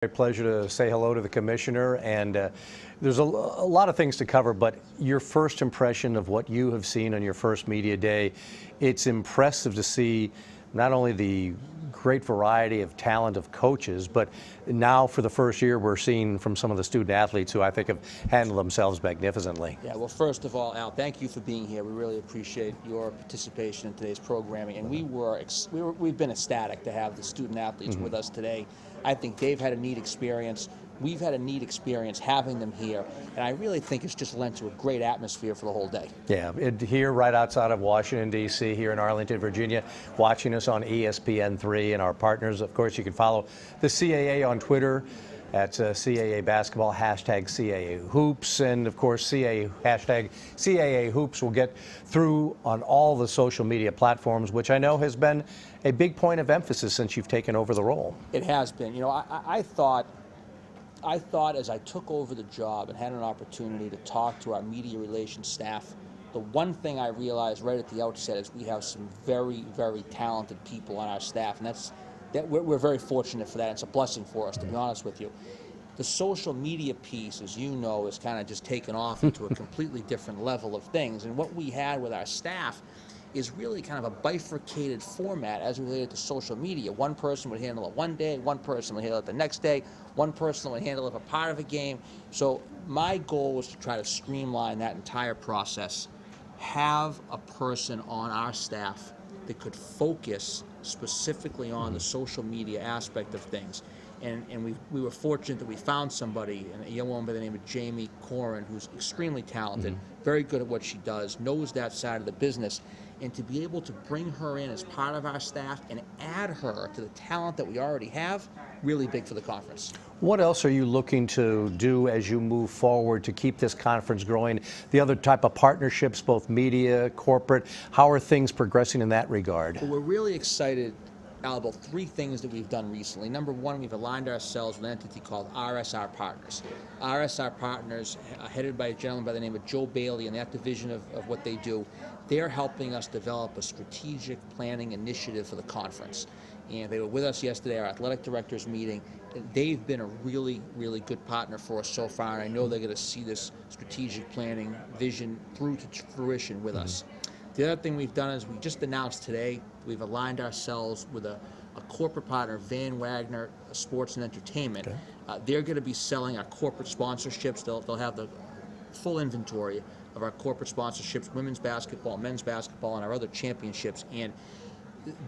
Great pleasure to say hello to the commissioner, and there's a lot of things to cover, but your first impression of what you have seen on your first media day, it's impressive to see not only the great variety of talent of coaches, but now for the first year we're seeing from some of the student athletes who I think have handled themselves magnificently. Yeah, well, first of all, Al, thank you for being here. We really appreciate your participation in today's programming, and we've been ecstatic to have the student athletes with us today. I think they've had a neat experience. We've had a neat experience having them here, and I really think it's just lent to a great atmosphere for the whole day. Yeah, here right outside of Washington, D.C., here in Arlington, Virginia, watching us on ESPN3 and our partners. Of course, you can follow the CAA on Twitter at CAA Basketball, hashtag CAA Hoops, and of course, hashtag CAA Hoops will get through on all the social media platforms, which I know has been a big point of emphasis since you've taken over the role. It has been. You know, I thought as I took over the job and had an opportunity to talk to our media relations staff, the one thing I realized right at the outset is we have some very, very talented people on our staff, and we're very fortunate for that. It's a blessing for us, to be honest with you. The social media piece, as you know, is kind of just taken off into a completely different level of things, and what we had with our staff is really kind of a bifurcated format as related to social media. One person would handle it one day, one person would handle it the next day, one person would handle it for part of a game. So my goal was to try to streamline that entire process, have a person on our staff that could focus specifically on the social media aspect of things. And we were fortunate that we found somebody, a young woman by the name of Jamie Corin, who's extremely talented, very good at what she does, knows that side of the business. And to be able to bring her in as part of our staff and add her to the talent that we already have, really big for the conference. What else are you looking to do as you move forward to keep this conference growing? The other type of partnerships, both media, corporate, how are things progressing in that regard? Well, we're really excited, Al, about three things that we've done recently. Number one, we've aligned ourselves with an entity called RSR Partners. RSR Partners, headed by a gentleman by the name of Joe Bailey, and that division of what they do, they're helping us develop a strategic planning initiative for the conference. And they were with us yesterday, our athletic directors meeting. They've been a really, really good partner for us so far, and I know they're going to see this strategic planning vision through to fruition with us. The other thing we've done is we just announced today, we've aligned ourselves with a corporate partner, Van Wagner Sports and Entertainment. Okay. They're going to be selling our corporate sponsorships. They'll have the full inventory of our corporate sponsorships, women's basketball, men's basketball, and our other championships. And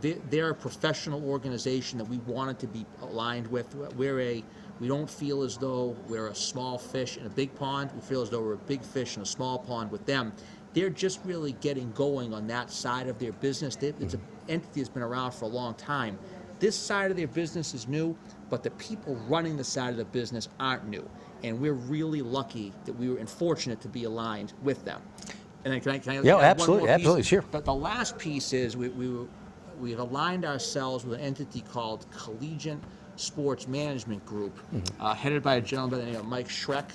they're a professional organization that we wanted to be aligned with. We don't feel as though we're a small fish in a big pond. We feel as though we're a big fish in a small pond with them. They're just really getting going on that side of their business. It's an entity that's been around for a long time. This side of their business is new, but the people running the side of the business aren't new. And we're really lucky that we were and fortunate to be aligned with them. And then can I yeah, add absolutely, one more piece? Absolutely, sure. But the last piece is we've aligned ourselves with an entity called Collegiate Sports Management Group, headed by a gentleman by the name of Mike Schreck.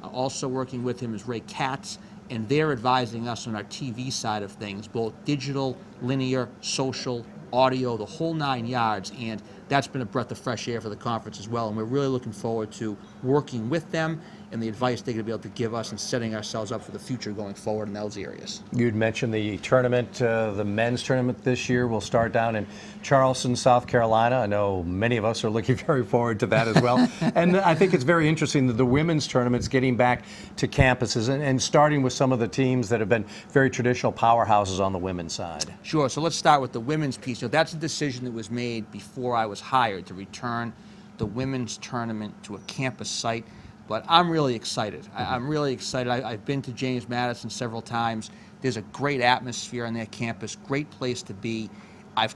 Also working with him is Ray Katz, and they're advising us on our TV side of things, both digital, linear, social, audio, the whole 9 yards, and that's been a breath of fresh air for the conference as well, and we're really looking forward to working with them and the advice they're going to be able to give us and setting ourselves up for the future going forward in those areas. You'd mentioned the tournament, the men's tournament this year will start down in Charleston, South Carolina. I know many of us are looking very forward to that as well. And I think it's very interesting that the women's tournament's getting back to campuses and starting with some of the teams that have been very traditional powerhouses on the women's side. Sure, so let's start with the women's piece. So that's a decision that was made before I was hired to return the women's tournament to a campus site. But I'm really excited. I'm really excited. I've been to James Madison several times. There's a great atmosphere on their campus, great place to be. I've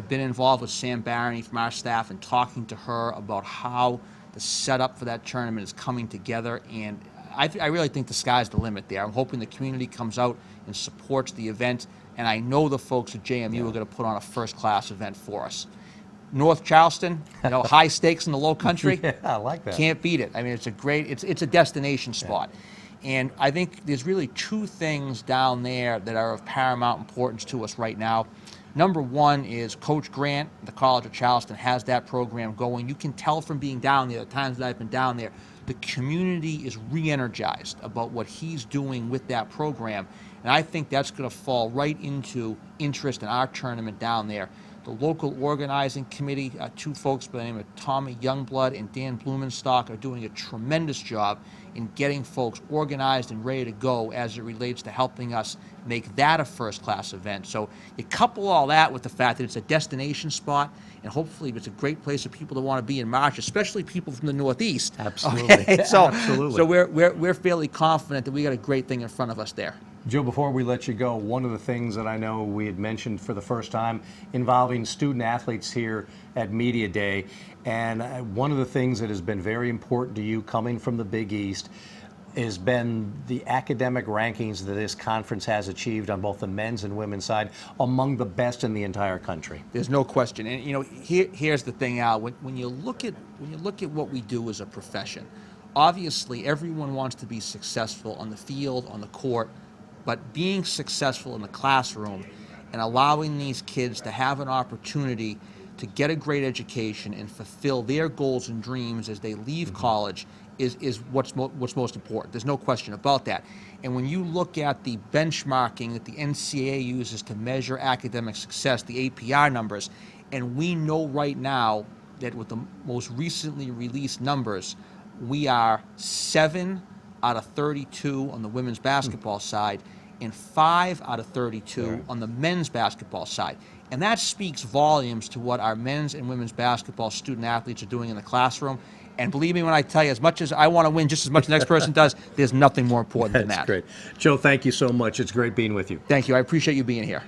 been involved with Sam Barney from our staff and talking to her about how the setup for that tournament is coming together. And I really think the sky's the limit there. I'm hoping the community comes out and supports the event. And I know the folks at JMU are going to put on a first-class event for us. North Charleston, high stakes in the low country. Yeah, I like that. Can't beat it. I mean, it's a destination spot. Yeah. And I think there's really two things down there that are of paramount importance to us right now. Number one is Coach Grant, the College of Charleston, has that program going. You can tell from being down there, the times that I've been down there, the community is re-energized about what he's doing with that program. And I think that's going to fall right into interest in our tournament down there. The local organizing committee, two folks by the name of Tommy Youngblood and Dan Blumenstock, are doing a tremendous job in getting folks organized and ready to go as it relates to helping us make that a first-class event. So you couple all that with the fact that it's a destination spot, and hopefully it's a great place for people to want to be in March, especially people from the Northeast. Absolutely. Okay? So, Absolutely. so we're fairly confident that we got a great thing in front of us there. Joe, before we let you go, one of the things that I know we had mentioned for the first time involving student athletes here at Media Day, and one of the things that has been very important to you coming from the Big East has been the academic rankings that this conference has achieved on both the men's and women's side, among the best in the entire country. There's no question. And you know, here's the thing, Al. When you look at what we do as a profession, obviously everyone wants to be successful on the field, on the court, but being successful in the classroom and allowing these kids to have an opportunity to get a great education and fulfill their goals and dreams as they leave college is what's most important. There's no question about that. And when you look at the benchmarking that the NCAA uses to measure academic success, the APR numbers, and we know right now that with the most recently released numbers, we are 7 out of 32 on the women's basketball side and 5 out of 32 on the men's basketball side. And that speaks volumes to what our men's and women's basketball student athletes are doing in the classroom. And believe me when I tell you, as much as I want to win just as much as the next person does, there's nothing more important than that. That's great. Joe, thank you so much. It's great being with you. Thank you. I appreciate you being here.